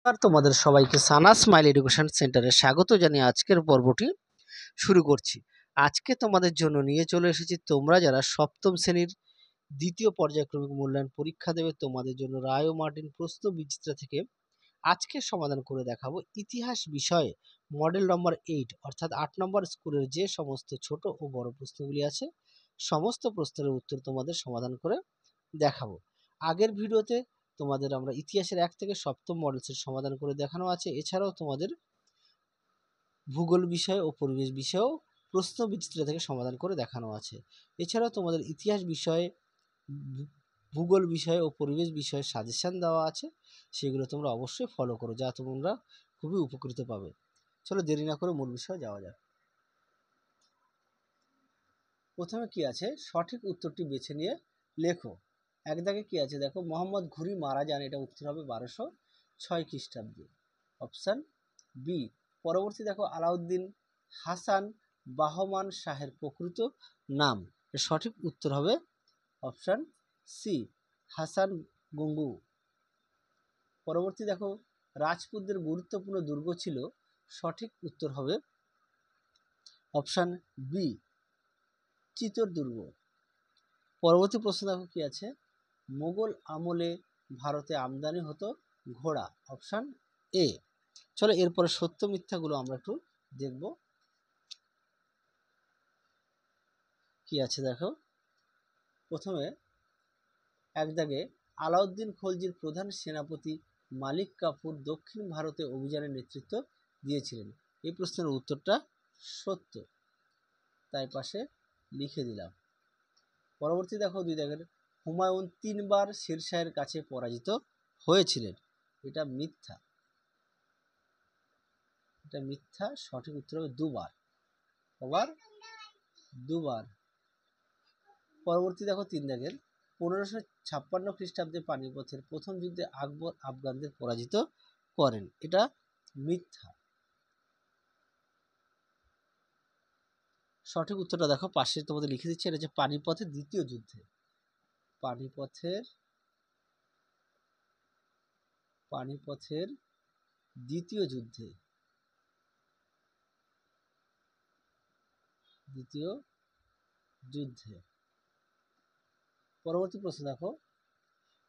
আর তোমাদের সবাইকে সানা smile education সেন্টারে স্বাগত জানিয়ে আজকের পর্বটি শুরু করছি। আজকে তোমাদের জন্য নিয়ে চলে এসেছি তোমরা যারা সপ্তম শ্রেণীর দ্বিতীয় পর্যায়ক্রমিক মূল্যায়ন পরীক্ষা দেবে তোমাদের জন্য রায় ও মার্টিন প্রশ্ন বিচিত্রা থেকে আজকে সমাধান করে দেখাবো ইতিহাস বিষয়ে মডেল নম্বর 8 অর্থাৎ 8 নম্বর স্কুলের যে সমস্ত ছোট ও বড় প্রশ্নগুলি আছে সমস্ত প্রশ্নের উত্তর তোমাদের সমাধান করে দেখাবো। আগের ভিডিওতে তোমাদের আমরা ইতিহাসের 1 থেকে সপ্তম মডেলসের সমাধান করে দেখানো আছে। এছাড়াও তোমাদের ভূগোল বিষয় ও পরিবেশ বিষয়েও প্রশ্ন বিচিত্রা থেকে সমাধান করে দেখানো আছে। এছাড়াও তোমাদের ইতিহাস বিষয়ে, ভূগোল বিষয় ও পরিবেশ বিষয়ে সাজেশন দেওয়া আছে, সেগুলো তোমরা অবশ্যই ফলো করো, যা তোমরা খুবই উপকৃত পাবে। চলো দেরি না করে মূল বিষয়ে যাওয়া যাক। প্রথমে কি আছে, সঠিক উত্তরটি বেছে নিয়ে লেখো। এক দাগে কি আছে দেখো, মোহাম্মদ ঘুরি মারা যান, এটা উত্তর হবে 1206 খ্রিস্টাব্দে, অপশান বি। পরবর্তী দেখো, আলাউদ্দিন হাসান বাহমান শাহের প্রকৃত নাম, সঠিক উত্তর হবে অপশান সি, হাসান গঙ্গু। পরবর্তী দেখো, রাজপুতদের গুরুত্বপূর্ণ দুর্গ ছিল, সঠিক উত্তর হবে অপশান বি, চিতোর দুর্গ। পরবর্তী প্রশ্ন দেখো কি আছে, মোগল আমলে ভারতে আমদানি হতো ঘোড়া, অপশান এ। চলো এরপরে সত্য মিথ্যাগুলো আমরা একটু দেখব। কি আছে দেখো, প্রথমে এক দাগে, আলাউদ্দিন খলজির প্রধান সেনাপতি মালিক কাফুর দক্ষিণ ভারতে অভিযানের নেতৃত্ব দিয়েছিলেন। এই প্রশ্নের উত্তরটা সত্য, তাই পাশে লিখে দিলাম। পরবর্তী দেখো 2 দাগের, হুমায়ুন 3 বার শেরশাহের কাছে পরাজিত হয়েছিলেন, এটা মিথ্যা, এটা মিথ্যা, সঠিক উত্তর হবে 2 বার, আবার 2 বার। পরবর্তী দেখো 3 দাগের, 1556 খ্রিস্টাব্দে পানিপথের প্রথম যুদ্ধে আকবর আফগানদের পরাজিত করেন, এটা মিথ্যা। সঠিক উত্তরটা দেখো পাশে তোমাদের লিখে দিচ্ছি, এটা হচ্ছে পানিপথের দ্বিতীয় যুদ্ধে, পানিপথের দ্বিতীয় যুদ্ধে, পরবর্তী প্রশ্ন দেখো,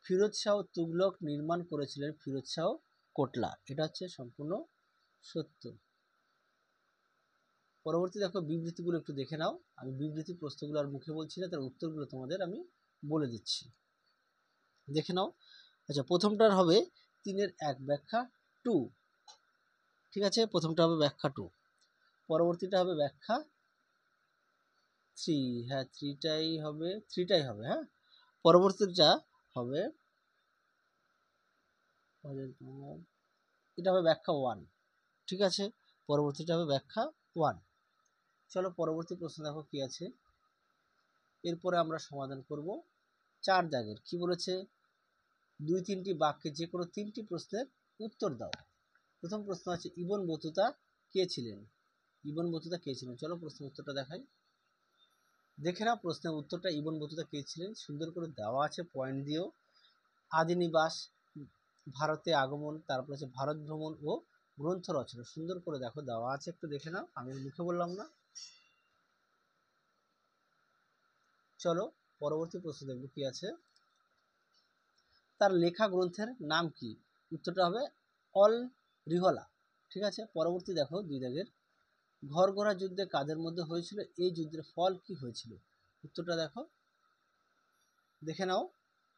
ফিরোজ শাহ তুগলক নির্মাণ করেছিলেন ফিরোজ শাহ কোটলা, এটা হচ্ছে সম্পূর্ণ সত্য। পরবর্তী দেখো, বিবৃতিগুলো একটু দেখে নাও। আমি বিবৃতি প্রশ্নগুলো আর মুখে বলছি না, তার উত্তরগুলো তোমাদের আমি বলে দিচ্ছি, দেখে নাও। আচ্ছা, প্রথমটার হবে 3-1 ব্যাখ্যা 2, ঠিক আছে, প্রথমটা হবে ব্যাখ্যা 2, পরবর্তীটা হবে ব্যাখ্যা 3, হ্যাঁ 3টাই হবে, হ্যাঁ। পরবর্তীটা হবে, এটা হবে ব্যাখ্যা 1, ঠিক আছে, পরবর্তীটা হবে ব্যাখ্যা 1। চলো পরবর্তী প্রশ্ন দেখো কি আছে, এরপরে আমরা সমাধান করব 4 দাগের। কি বলেছে, 2-3টি বাক্যে যে কোনো 3টি প্রশ্নের উত্তর দাও। প্রথম প্রশ্ন আছে, ইবন বতুতা কে ছিলেন? চলো প্রশ্নের উত্তরটা দেখাই, দেখে নাও প্রশ্নের উত্তরটা। ইবন বতুতা কে ছিলেন সুন্দর করে দেওয়া আছে, পয়েন্ট দিও। আদি নিবাস, ভারতে আগমন, তারপর আছে ভারত ভ্রমণ ও গ্রন্থ রচনা, সুন্দর করে দেখো দেওয়া আছে, একটু দেখে নাও, আমি মুখে বললাম না। চলো পরবর্তী প্রশ্ন দেখবো কি আছে, তার লেখা গ্রন্থের নাম কি? উত্তরটা হবে অল রিহলা, ঠিক আছে। পরবর্তী দেখো 2 দাগের, ঘরগড়া যুদ্ধে কাদের মধ্যে হয়েছিল? এই যুদ্ধের ফল কি হয়েছিল? উত্তরটা দেখো, দেখে নাও।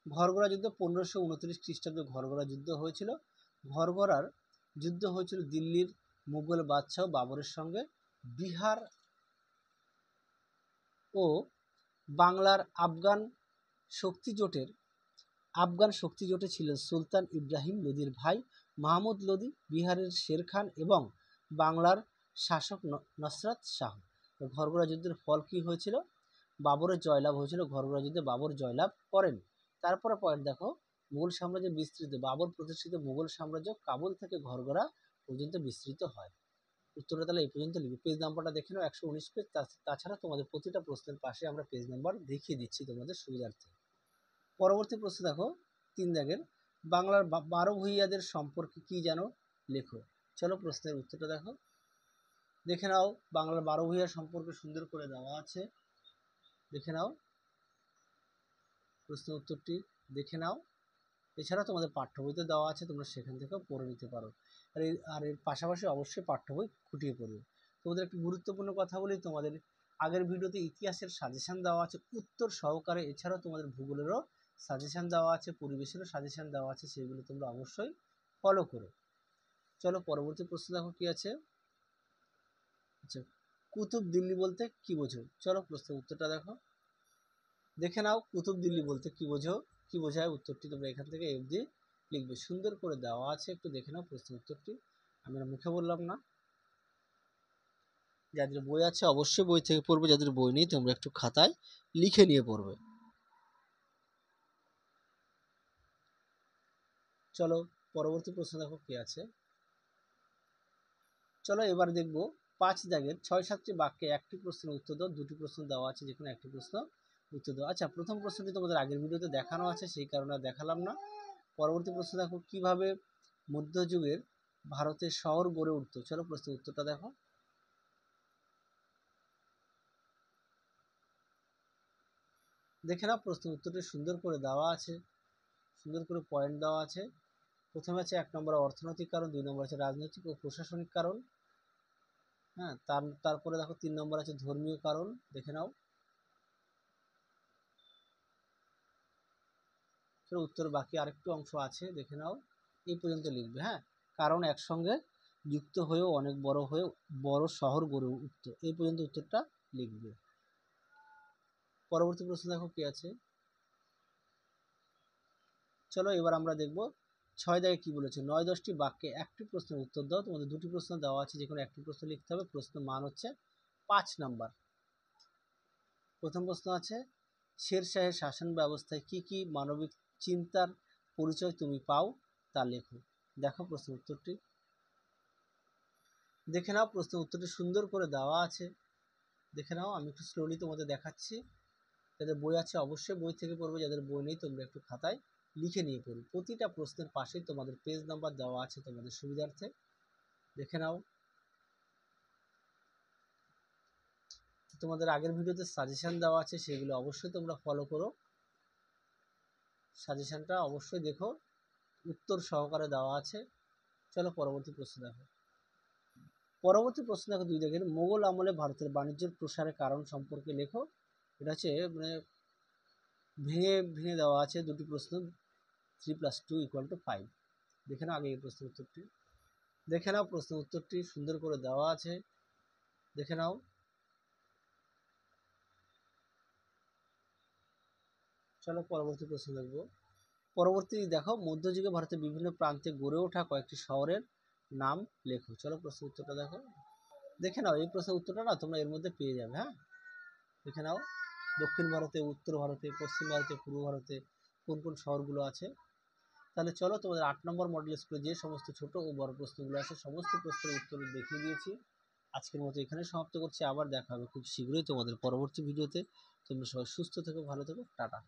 ঘরগড়া যুদ্ধ 1529 খ্রিস্টাব্দে ঘরগড়া যুদ্ধ হয়েছিল। ঘরগড়ার যুদ্ধ হয়েছিল দিল্লির মুঘল বাদশাহ বাবরের সঙ্গে বিহার ও বাংলার আফগান শক্তি জোটে ছিলেন সুলতান ইব্রাহিম লোদির ভাই মাহমুদ লোদি, বিহারের শের খান এবং বাংলার শাসক নসরত শাহ। ঘরগড়া যুদ্ধের ফল কি হয়েছিল? বাবরের জয়লাভ হয়েছিল। ঘরগড়া যুদ্ধে বাবর জয়লাভ করেন। তারপরে পয়েন্ট দেখো, মুঘল সাম্রাজ্যের বিস্তৃত, বাবর প্রতিষ্ঠিত মুঘল সাম্রাজ্য কাবুল থেকে ঘরগড়া পর্যন্ত বিস্তৃত হয়। উত্তরটা তাহলে এই পর্যন্ত লিখবে। পেজ নাম্বারটা দেখে নাও, 119 পেজ। তাছাড়া তোমাদের প্রতিটা প্রশ্নের পাশে আমরা পেজ নাম্বার দেখিয়ে দিচ্ছি তোমাদের সুবিধার্থে। পরবর্তী প্রশ্ন দেখো 3 দাগের, বাংলার 12 ভূঁইয়াদের সম্পর্কে কি জানো, লেখো। চলো প্রশ্নের উত্তরটা দেখো। দেখে নাও বাংলার 12 ভূঁইয়া সম্পর্কে সুন্দর করে দেওয়া আছে, দেখে নাও প্রশ্নের উত্তরটি, দেখে নাও। এছাড়া তোমাদের পাঠ্য বইতে দেওয়া আছে, তোমরা সেখান থেকেও পড়ে নিতে পারো। আর এর পাশাপাশি অবশ্যই পাঠ্য বই খুঁটিয়ে পড়বে। তোমাদের একটি গুরুত্বপূর্ণ কথা বলি, তোমাদের আগের ভিডিওতে ইতিহাসের সাজেশন দেওয়া আছে উত্তর সহকারে, এছাড়াও তোমাদের ভূগোলেরও সাজেশন দেওয়া আছে, পরিবেশেরও সাজেশন দেওয়া আছে, সেগুলো তোমরা অবশ্যই ফলো করো। চলো পরবর্তী প্রশ্ন দেখো কি আছে। আচ্ছা, কুতুব দিল্লি বলতে কি বোঝো? চলো প্রশ্নের উত্তরটা দেখো। দেখে নাও কুতুব দিল্লি বলতে কি বোঝো, কি বোঝায়, উত্তরটি তোমরা এখান থেকে অবধি লিখবে। সুন্দর করে দেওয়া আছে, একটু দেখে নাও প্রশ্নের উত্তরটি, আমি মুখে বললাম না। যাদের বই আছে অবশ্যই বই থেকে পড়বে, যাদের বই নেই তোমরা একটু খাতায় লিখে নিয়ে পড়বে। চলো পরবর্তী প্রশ্ন দেখো কি আছে। চলো এবার দেখবো 5 দাগের 6-7টি বাক্যে একটি প্রশ্নের উত্তর দাও, দুটি প্রশ্ন দেওয়া আছে, যে কোনো একটি প্রশ্ন উত্তর দাও। আচ্ছা, প্রথম প্রশ্নটি তোমাদের আগের ভিডিওতে দেখানো আছে, সেই কারণে দেখালাম না। পরবর্তী প্রশ্ন দেখো, কিভাবে মধ্যযুগের ভারতের শহর গড়ে উঠত? চলো প্রশ্নের উত্তরটা দেখো। দেখে নাও প্রশ্নের উত্তরটি সুন্দর করে দেওয়া আছে, সুন্দর করে পয়েন্ট দেওয়া আছে। প্রথমে আছে 1 নম্বর অর্থনৈতিক কারণ, 2 নম্বর আছে রাজনৈতিক ও প্রশাসনিক কারণ, হ্যাঁ। তারপরে দেখো 3 নম্বর আছে ধর্মীয় কারণ, দেখে নাও। উত্তর বাকি আরেকটু অংশ আছে, দেখে নাও। এই পর্যন্ত লিখবে, হ্যাঁ। কারণ একসঙ্গে যুক্ত হয়েও অনেক বড় শহর গড়ে উঠত, এই পর্যন্ত উত্তরটা লিখবে। পরবর্তী প্রশ্ন দেখো কি আছে। চলো এবার আমরা দেখব 6 দাগে কি বলেছে। 9-10টি বাক্যে একটি প্রশ্নের উত্তর দাও। তোমাদের দুটি প্রশ্ন দেওয়া আছে, যে কোনো একটি প্রশ্ন লিখতে হবে। প্রশ্ন মান হচ্ছে 5 নাম্বার। প্রথম প্রশ্ন আছে, শের শাহের শাসন ব্যবস্থায় কি কি মানবিক চিন্তার পরিচয় তুমি পাও, তা লেখো। দেখো প্রশ্নের উত্তরটি, দেখে নাও প্রশ্নের উত্তরটি সুন্দর করে দেওয়া আছে, দেখে নাও। আমি একটু স্লোলি তোমাদের দেখাচ্ছি। যাদের বই আছে অবশ্যই বই থেকে পড়বে, যাদের বই নেই তোমরা একটু খাতায় লিখে নিয়ে পড়বে। প্রতিটা প্রশ্নের পাশেই তোমাদের পেজ নাম্বার দেওয়া আছে তোমাদের সুবিধার্থে, দেখে নাও। তোমাদের আগের ভিডিওতে সাজেশন দেওয়া আছে, সেগুলো অবশ্যই তোমরা ফলো করো। সাজেশনটা অবশ্যই দেখো, উত্তর সহকারে দেওয়া আছে। চলো পরবর্তী প্রশ্ন দেখো। পরবর্তী প্রশ্ন দেখো 2 দাগের, মোগল আমলে ভারতের বাণিজ্যের প্রসারের কারণ সম্পর্কে লেখো। এটা হচ্ছে মানে ভেঙে ভেঙে দেওয়া আছে দুটি প্রশ্ন, 3+2 = 5। দেখে নাও আগে এই প্রশ্নের উত্তরটি, দেখে নাও প্রশ্নের উত্তরটি সুন্দর করে দেওয়া আছে, দেখে নাও। চলো পরবর্তী প্রশ্ন দেখব। পরবর্তী দেখো, মধ্যযুগে ভারতের বিভিন্ন প্রান্তে গড়ে ওঠা কয়েকটি শহরের নাম লেখো। চলো প্রশ্নের উত্তরটা দেখো, দেখে নাও। এই প্রশ্নের উত্তরটা না তোমরা এর মধ্যে পেয়ে যাবে, হ্যাঁ। দেখে নাও দক্ষিণ ভারতে, উত্তর ভারতে, পশ্চিম ভারতে, পূর্ব ভারতে কোন কোন শহরগুলো আছে। তাহলে চলো তোমাদের 8 নম্বর মডেল স্কুলে যে সমস্ত ছোট ও বড় প্রশ্নগুলো আছে সমস্ত প্রশ্নের উত্তর দেখিয়ে দিয়েছি। আজকের মতো এখানে সমাপ্ত করছি, আবার দেখা হবে খুব শীঘ্রই তোমাদের পরবর্তী ভিডিওতে। তোমরা সবাই সুস্থ থেকো, ভালো থেকো, টাটা।